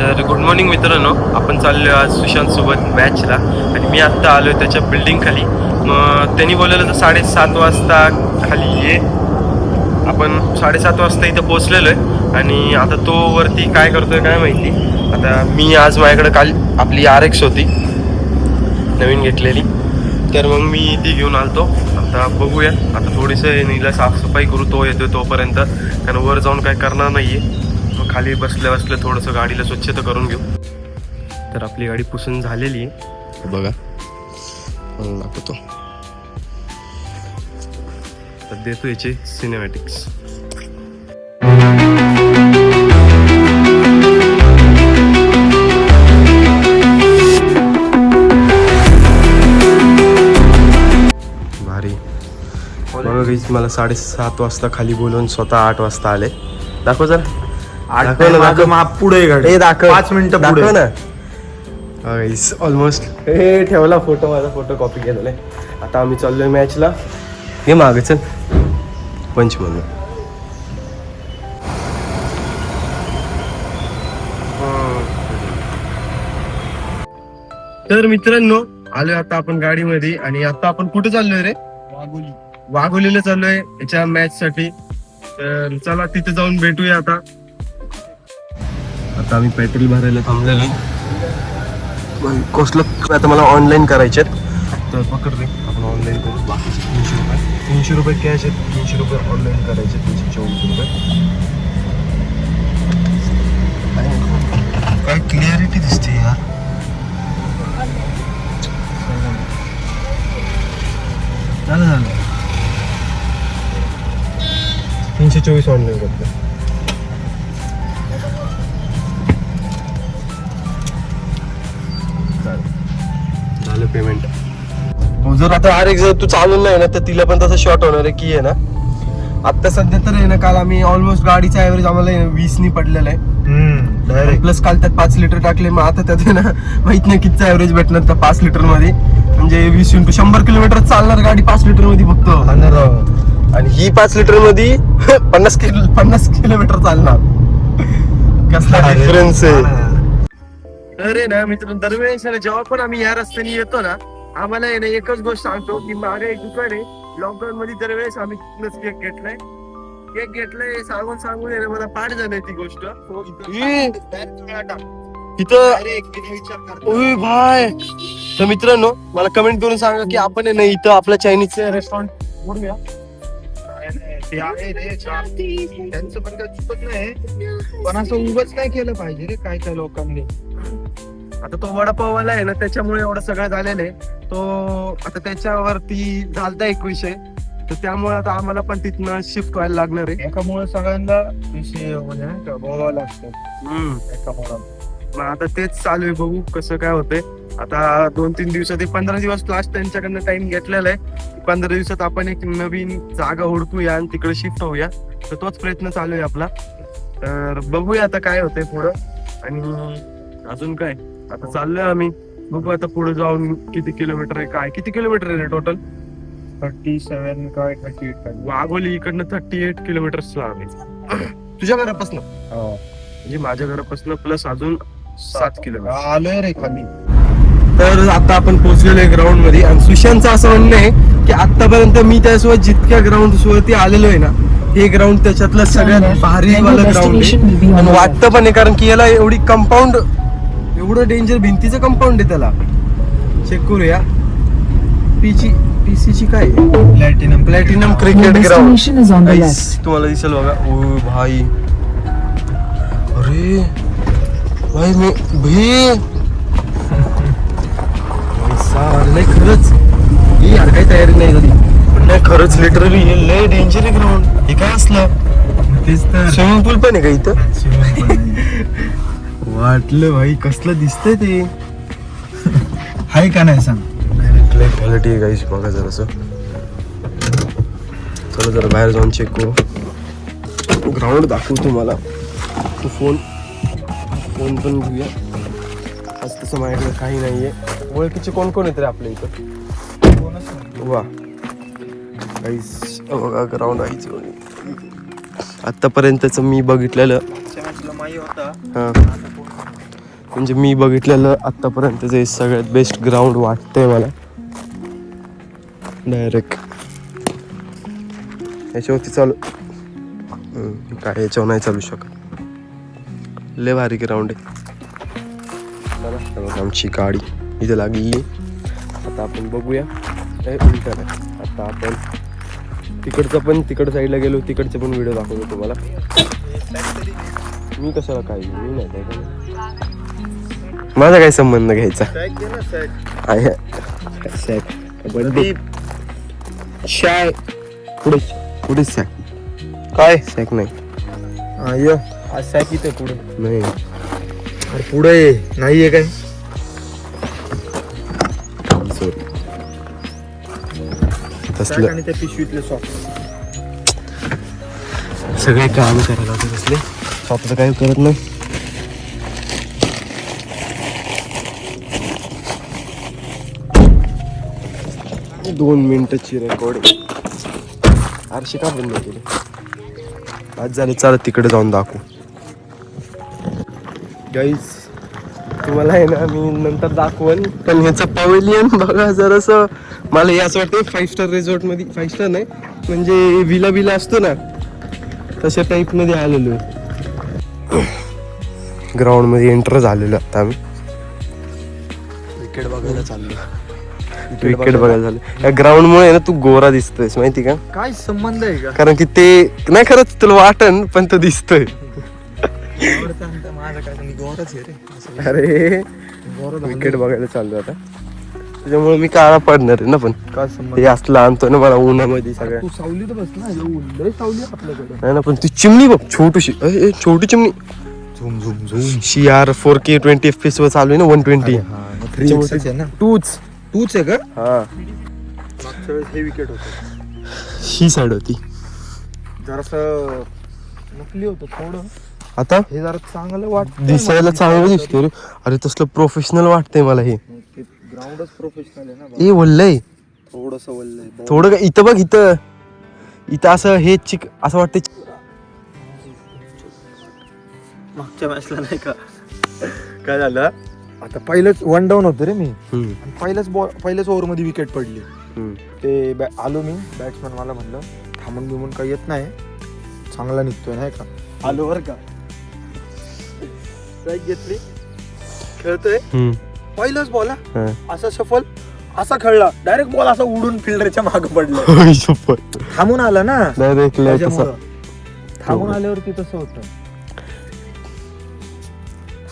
तर good morning मित्रांनो, आपण चाललो आज सुशांत सोबत मॅचला आणि मी आत्ता आलो आहे त्याच्या बिल्डिंग खाली. मग त्यांनी बोललेलं तर 7:30 वाजता खाली ये. आपण 7:30 वाजता इथं पोचलेलो आहे आणि आता तो वरती काय करतोय काय माहिती. आता मी आज माझ्याकडे काल आपली RX होती नवीन घेतलेली, तर मग मी ती घेऊन आलतो. आता बघूया, आता थोडीसं नीला साफसफाई करू, तो येतोय तोपर्यंत, कारण वर जाऊन काय करणार नाही आहे. मग खाली बसल्या बसल्या थोडंसं गाडीला स्वच्छता करून घेऊ. तर आपली गाडी पुसून झालेली आहे बघा, दाखवतो. तर देतो याचे सिनेमॅटिक्स. भारी बघा गाईस, मला 7:30 वाजता खाली बोलवून स्वतः 8 वाजता आले. दाखव जरा, दाखव ना पुढे गाडी दाखव, 5 मिनिटं दाखव पुढे ना. गाईस ऑलमोस्ट हे ठेवला फोटो, माझा फोटो कॉपी केलेला आहे. आता आम्ही चाललोय मॅचला. हे मागे चल पंच म्हणून. तर मित्रांनो, आलोय आता आपण गाडीमध्ये आणि आता आपण कुठे चाललोय रे? वाघोलीला चाललोय याच्या मॅच साठी. तर चला तिथे जाऊन भेटूया. आता आम्ही पेट्रोल भरायला थांबलेलो. कसलं आता मला ऑनलाईन करायचे, तर पकड रे, आपण ऑनलाईन करू. बाकीचे 300 रुपये कॅश आहेत, 300 रुपये ऑनलाईन करायचे, 324 रुपये. काय क्लिअरिटी दिसते यार. झालं 324 ऑनलाईन करतो. झालं पेमेंट. जर आता RX जर तू चालून नाही ना, तर तिला पण तसं शॉर्ट होणार आहे की आहे ना. आता सध्या तर आहे ना, काल आम्ही ऑलमोस्ट गाडीचा ॲव्हरेज आम्हाला 20 नी पडलेला आहे. प्लस काल त्यात 5 लिटर टाकले. मग आता त्यात आहे ना, माहित नाही कितीचा ॲव्हरेज भेटणार त्या 5 लिटर मध्ये. म्हणजे 20 × 100 किलोमीटर चालणार गाडी 5 लिटर मध्ये फक्त. आणि ही 5 लिटर मध्ये 50 किलोमीटर चालणार. कसला डिफरन्स आहे. अरे ना मित्रांनो, दरवेळेस जेव्हा पण आम्ही या रस्त्याने येतो ना, आम्हाला आहे ना एकच गोष्ट सांगतो की मागे एक दुकान आहे. लॉकडाऊन मध्ये दरवेळेस आम्ही केक घेतलाय सांगून आहे ना, मला पाठ झालंय ती गोष्ट. इथं भाय. तर मित्रांनो, मला कमेंट करून सांगा की आपण आहे ना इथं आपल्या चायनीजचं रेस्टॉरंट उडूया. त्यांचं पण काय चुकत नाही, पण असं उगाच काय केलं पाहिजे रे काय काय लोकांनी. आता तो वडापाववाला आहे ना, त्याच्यामुळे एवढं सगळं झालेलं आहे. तो आता त्याच्यावरती झालता एक विषय, तर त्यामुळे आता आम्हाला पण तिथनं शिफ्ट व्हायला लागणार आहे. एकामुळे सगळ्यांना विषय म्हणजे नाही का बोलावं लागतं एकामुळे. मग आता तेच चालू आहे, बघू कसं काय होतंय. आता 2-3 दिवसात, 15 दिवस लास्ट त्यांच्याकडनं टाइम घेतलेला आहे. 15 दिवसात आपण एक नवीन जागा हुडकूया आणि तिकडे शिफ्ट होऊया. तर तोच प्रयत्न चालू आहे आपला. तर बघूया आता काय होतंय पुढं. आणि अजून काय, आता चाललोय आम्ही, बघू आता पुढे जाऊन किती किलोमीटर आहे, काय किती किलोमीटर आहे टोटल. 37 काय 38 काय. वाघोली इकडनं 38 किलोमीटर्स लागले तुझ्या घरापासून. म्हणजे माझ्या घरापासून प्लस अजून 7 किलोमीटर आलोय रे खाली. तर आता आपण पोहोचलेलो आहे ग्राउंड मध्ये. आणि सुशांतचं असं म्हणणं आहे की आतापर्यंत मी त्यासोबत जितक्या ग्राउंड वरती आलेलो आहे ना, हे ग्राउंड त्याच्यातलं सगळ्यात भारी वाला ग्राउंड आहे. आणि वाटतं पण आहे, कारण की याला एवढी कंपाऊंड, एवढं डेंजर भिंतीचं कंपाऊंड आहे त्याला. चेक करूया. पीसीची काय प्लॅटिनम क्रिकेट ग्राउंड तुम्हाला दिसेल बघा. ओ भाई, अरे भाई मी नाही खरंच ही यार काही तयारी नाही झाली, पण नाही खरंच लिटरली हे लय डेंजर आहे ग्राउंड. हे काय असलं, स्विमिंग पूल पण आहे का इथं? वाटलं भाई कसलं दिसतंय ते. हाय का नाही सांग. क्वालिटी आहे गाईस, बघा जरासं. चला जरा बाहेर जाऊन चेक करू, ग्राउंड दाखवू तुम्हाला. फोन पण घेऊया. आज तसं माझ्याकडे काही नाहीये. ओळखीचे कोण कोण येत रे आपल्या इथं? वा गाईस बघा ग्राउंड आहे. आतापर्यंतच मी बघितलेलं. म्हणजे मी बघितलेलं आत्तापर्यंतचं हे सगळ्यात बेस्ट ग्राउंड वाटतंय मला. डायरेक्ट याच्यावरती चालू काय याच्यावर नाही चालू शकत. लय भारी ग्राउंड आहे. आमची गाडी इथे लागली. आता आपण बघूया काय उलटा नाही. आता आपण तिकडचं पण तिकडच्या साईडला गेलो, तिकडचे पण व्हिडिओ दाखवतो तुम्हाला. मी कशाला काय मी नाही काय, माझा काही संबंध घ्यायचा आहे. शाय पुढे पुढे सॅक काय सॅक नाही आज सॅक इथे पुढे नाही. अरे पुढे नाहीये काय सॉरी सॅक तसलं आणि त्या पिशवीतले सॉक्स. सगळे काम करायला होते तसले. स्वतःचं काही करत नाही. दोन मिनिटाची रेकॉर्ड. आरशी का बंद केली आज झाले. चालत तिकडे जाऊन दाखवू. गाईज तुम्हाला आहे ना मी नंतर दाखवन, पण ह्याचं पवेलियन बघा जरासं. मला हे असं वाटतं 5 स्टार रिसॉर्ट मध्ये, 5 स्टार नाही म्हणजे विला विला असतो ना तशा टाईप मध्ये आलेलो आहे. ग्राउंड मध्ये एंटर झालेलो आता आम्ही. क्रिकेट बघायला चाललो. क्रिकेट बघायला झालं. या ग्राउंड मुळे ना तू गोरा दिसतोयस माहिती का. काय संबंध आहे का कारण की ते नाही खरंच तुला वाटन पण तो दिसतोय. माझं काय मी गोरच आहे रे. अरे क्रिकेट बघायला चाललो आता, त्याच्यामुळे मी काळा पडणार आहे ना. पण काय ते संबंध असलं आणतो ना मला उन्हामध्ये सगळ्या. तू सावलीत बस ना, लय सावली आपल्याकडे. नाही ना पण ती चिमणी बघ छोटीशी, छोटी चिमणी. Zoom zoom zoom. CR 4K 20 FPS वर चालू आहे ना 120. आहे ना. तूच आहे का. हा मागच्या वेळेस हे विकेट होतं. ही साईड होती. जरासं नकली होतं थोडं. आता हे जरा चांगलं वाटतं. दिसायला चांगलं दिसतोय रे. अरे तसलं प्रोफेशनल वाटतंय मला हे. ग्राउंडच प्रोफेशनल आहे ना. ए वल्लय थोडस वल्लय. थोडं का इथं बघ. इथं असं हे चिक असं वाटतंय. मागच्या मॅचला नाही का काय झालं. आता पहिलंच 1 डाऊन होतं रे मी. आणि पहिल्याच ओव्हर मध्ये विकेट पडली. ते आलो मी बॅट्समॅन मला म्हणलं थांबून बिमून काही येत नाही, चांगला निघतोय नाही का. आलो बर का, स्ट्राईक घेतली, खेळतोय. पहिलाच बॉल असा सफल असा खेळला, डायरेक्ट बॉल असा उडून फिल्डरच्या मागे पडला. थांबून आला ना थांबून आल्यावरती तसं होतं.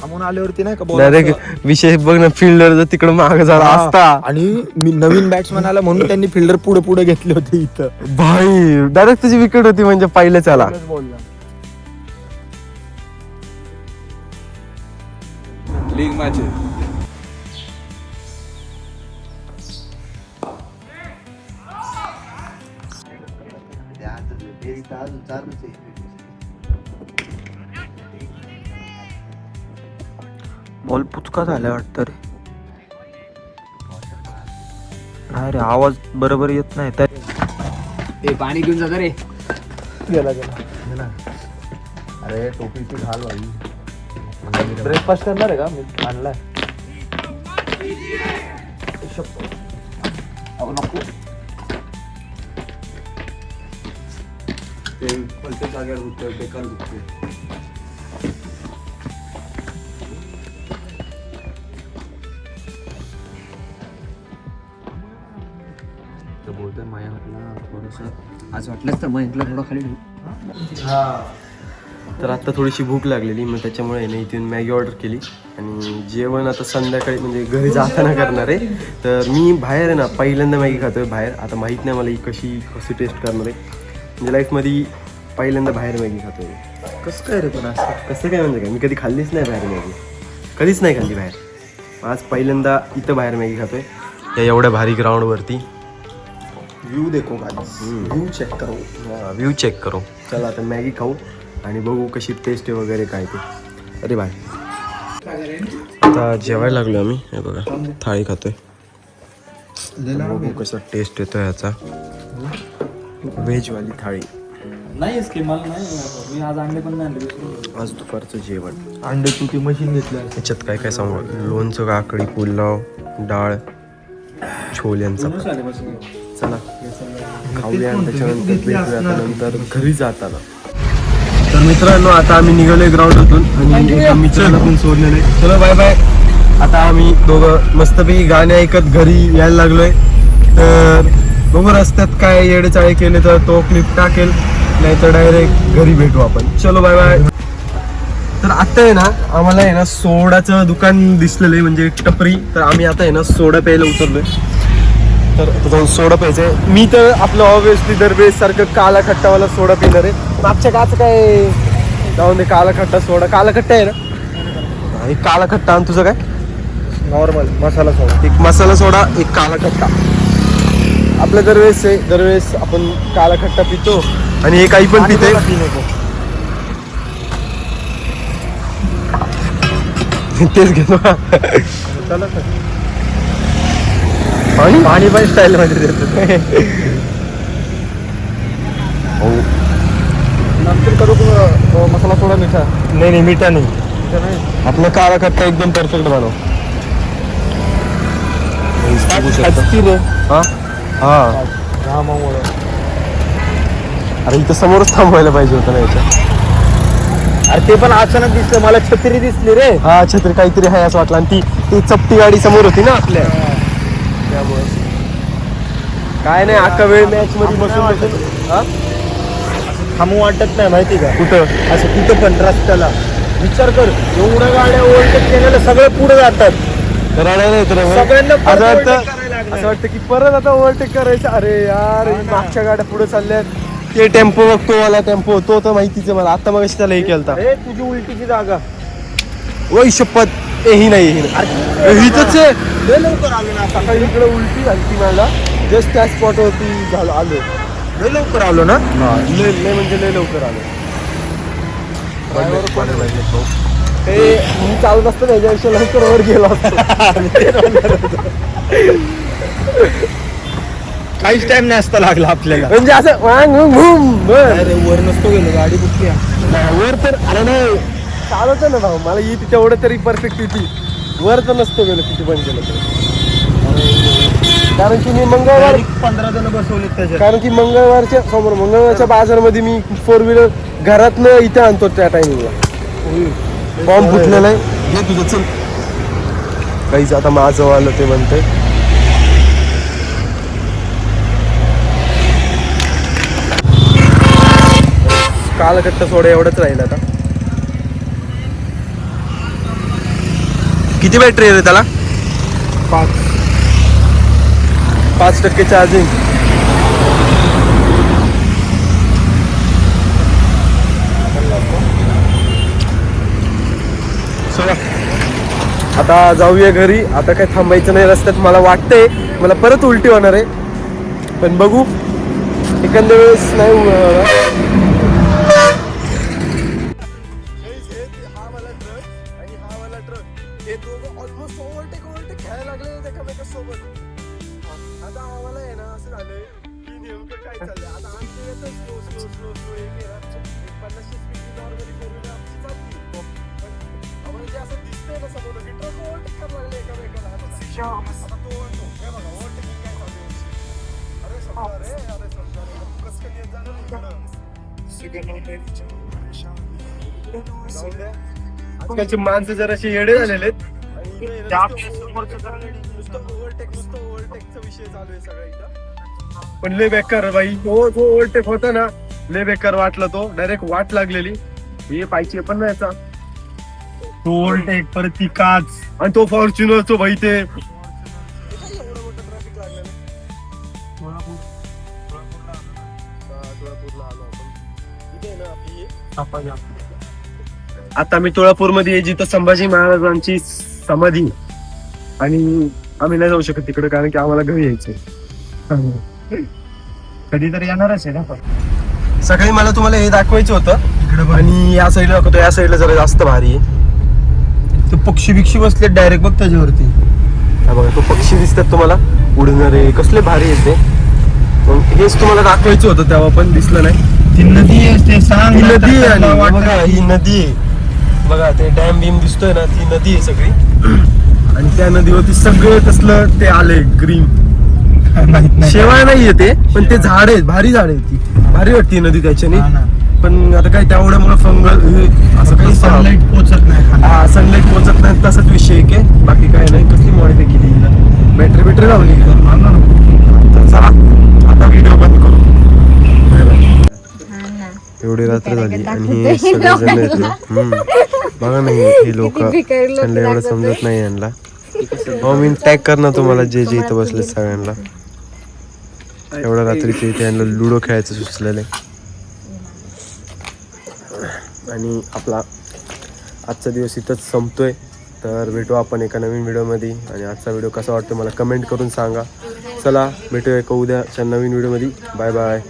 थांबून आल्यावरती नाही का बॉल विषय बघ ना, फिल्डर जर तिकडे मागे झाला असता. आणि मी नवीन बॅट्समॅन आला म्हणून त्यांनी फिल्डर पुढे पुढे घेतले होते इथं. भाई डायरेक्ट त्याची विकेट होती म्हणजे पहिलेच आला. लीग मॅच आहे. बॉल पुचका झालाय वाटतं रे. नाही रे आवाज बरोबर येत नाही. ते पाणी घेऊन जाता रे. गेला अरे टोपीची घाल भाई. ब्रेकफास्ट करणार आहे का मी आणलाय. नको ते कोणत्या जागेवर होतं बेकार दुखते. बोलतोय माया म्हटलं थोडंसं आज वाटलंच तर म्हटलं थोडं खाली ठेवू. तर आता थोडीशी भूक लागलेली, मग त्याच्यामुळे ना इथून मॅगी ऑर्डर केली. आणि जेवण आता संध्याकाळी म्हणजे घरी जाताना करणार आहे. तर मी बाहेर आहे ना पहिल्यांदा मॅगी खातोय बाहेर. आता माहीत नाही मला ही कशी टेस्ट करणार आहे. म्हणजे लाईफमध्ये पहिल्यांदा बाहेर मॅगी खातोय. कसं काय रे पण असं कसं काय म्हणजे काय, मी कधी खाल्लीच नाही बाहेर मॅगी, कधीच नाही खाल्ली बाहेर. आज पहिल्यांदा इथं बाहेर मॅगी खातोय या एवढ्या भारी ग्राउंडवरती. व्यू देखो व्यू चेक करो. व्ह्यू चेक करो. चला आता मॅगी खाऊ आणि बघू कशी टेस्ट आहे वगैरे काय ते. अरे बाय. आता जेवायला लागलो आम्ही. हे बघा थाळी खातोय. बघू कसा टेस्ट येतो ह्याचा. व्हेजवाली थाळी. नाहीच की मला नाही मी आज अंडे पण नाही आणले विसरून आज दुपारचं जेवण अंडे तू ती मशीन घेतलं त्याच्यात काय काय सांगू लोणचं काकडी पुलाव डाळ छोल्यांचा आले बस चला खाऊया आणि त्याच्यानंतर भेटूया आता नंतर घरी जाताना. तर मित्रांनो आता आम्ही निघालोय ग्राउंडतून आणि एका मित्राला पण सोडलेलं आहे. चलो बाय बाय. आता आम्ही दोघं मस्तपैकी गाणे ऐकत घरी यायला लागलोय. तर बघू रस्त्यात काय येडेचाळे केले तर तो क्लिप टाकेल, नाही तर डायरेक्ट घरी भेटू आपण. चलो बाय बाय. तर आता आहे ना आम्हाला आहे ना सोडाचं दुकान दिसलेलं आहे, म्हणजे एक टपरी. तर आम्ही आता आहे ना सोडा प्यायला उतरलोय. तर आता जाऊन सोडा प्यायचंय. मी तर आपलं ऑब्विसली दरवेळेस सारखं काला खट्टावाला सोडा पिणार आहे. मागच्या काच काय जाऊन दे, काला खट्टा सोडा. काला खट्टा आहे ना, एक काला खट्टा आणि तुझं काय नॉर्मल मसाला सोडा. एक मसाला सोडा, एक काला खट्टा. आपलं दरवेळेस आहे, दरवेळेस आपण काला खट्टा पितो आणि हे काही पण पिते. तेच घेतो चला आणि पाणी पण स्टाईल मध्ये देतो. नंतर करू मसाला सोडा मिठा. नाही नाही मिठा नाही, मिठा नाही. आपलं काला खट्टा एकदम परफेक्ट बनव. हा हा घामामुळे अरे इथं समोरच थांबवायला पाहिजे होतं ना याच्या. अरे ते पण अचानक दिसलं मला, छत्री दिसली रे. हा छत्री काहीतरी आहे असं वाटलं. आणि ती चपटी गाडी समोर होती ना आपल्या, त्यामुळे काय नाही अख्खा वेळ मॅच मध्ये बसून हा थांबू वाटत नाही माहिती का कुठं. असं कुठं पण रस्त्याला विचार कर, एवढ्या गाड्या ओव्हरटेक केलेल्या सगळे पुढे जातात. रडायला येतं रे. सगळ्यांना असं परत वाटतं overtake करायला लागलं. असं वाटतं की परत आता ओव्हरटेक करायचं. अरे यार मागच्या गाड्या पुढे चालल्यात. ते टेम्पो बघतो मला, टेम्पो तो तर माहितीच आहे मला. आता मग त्याला हे केलता. अरे तुझी उलटीची जागा. ओय शपथ ही नाही हिथंच आहे. लय लवकर आलो ना आता. सकाळी इकडे उलटी झाली ती मला, जस्ट त्या स्पॉटवरती आलो. लय लवकर आलो ना. लय म्हणजे लय लवकर आलो. ते मी चालत असतो त्याच्यापेक्षा लवकर वर गेलो असतो. काहीच टाइम नाही असता लागला आपल्याला. म्हणजे असं वांग घुम बर. अरे वर नसतो गेलो, गाडी कुठली वर तर अरे नाही चालवतो ना भाऊ, मला येते तेवढं तरी परफेक्ट येते. वर तर नसतो गेलो किती पण केलं तरी. कारण की मी मंगळवार 15 जण बसवलेत त्याच्यात. कारण की मंगळवारच्या समोर मंगळवारच्या बाजारमध्ये मी 4 व्हीलर घरातनं इथं आणतो त्या टायमिंगला. फॉर्म फुटलेला आहे. घे तुझं चल. काहीच आता माझं आलं ते म्हणते. कालकट्टा सोडा एवढंच राहील आता. किती बॅटरी आहे रे त्याला? 5% चार्जिंग. आता जाऊया घरी. आता काय थांबायचं नाही रस्त्यात. मला वाटतंय मला परत उलटी होणार आहे, पण बघू एखाद्या वेळेस नाही होणार. आजकालची माणसं जराशी येडे झालेले आहेत. विषय चालू आहे सगळा इथं. पण लय बेकार बाई, तो ओव्हरटेक होता ना लय बेकार वाटला. तो डायरेक्ट वाट लागलेली. हे पाहिजे पण नाही याचा तो ओव्हरटेक, परत ती काच आणि तो फॉर्च्युनर तो भाई ते आता मी तुळापूर मध्ये जिथं संभाजी महाराजांची समाधी, आणि आम्ही नाही जाऊ शकत तिकडे कारण की आम्हाला घरी यायचंय. कधीतरी येणारच आहे ना. सकाळी मला तुम्हाला हे दाखवायचं होतं इकडे, आणि या साईडला दाखवतो. या साईडला जरा जास्त भारी आहे. तो पक्षी बिक्षी बसले डायरेक्ट बघ त्याच्यावरती. हा बघा तो पक्षी दिसतात तुम्हाला उडणारे, कसले भारी येते. मग हेच तुम्हाला दाखवायचं होतं तेव्हा पण दिसलं नाही. ती नदी आहे ते सांग ही ना, नदी आहे त्याला आणि वाटतं बघा ही नदी आहे बघा ते डॅम बीम दिसतोय ना ती नदी आहे सगळी आणि त्या नदीवरती सगळं कसलं ते आले ग्रीन माहित नाही. शेवाळ नाहीये ते पण ते झाड आहेत भारी झाड आहे ती भारी वाटते ही नदी त्याच्याने हा ना. पण आता काय तेवढ्यामुळे फंगल असं काही सनलाईट पोचत नाही खाली. हा सनलाईट पोहोचत नाही तसाच विषय आहे की बाकी काय नाही कसली मॉडिफाय केली हिला बॅटरी बिटरी लावली हिला. तर चला आता व्हिडिओ बंद करू एवढी रात्र झाली आणि हे सगळेजण आहेत ना बघा नाही हे लोक त्यांना एवढं समजत नाही यांना हो मी टॅग करणार तुम्हाला जे जे इथं बसले सगळ्यांना एवढ्या रात्रीचे इथे यांना लुडो खेळायचं सुचलेलं आहे आणि आपला आजचा दिवस इथंच संपतोय तर भेटू आपण एका नवीन व्हिडिओमध्ये आणि आजचा व्हिडिओ कसा वाटतो मला कमेंट करून सांगा चला भेटूया एका उद्याच्या नवीन व्हिडिओमध्ये बाय बाय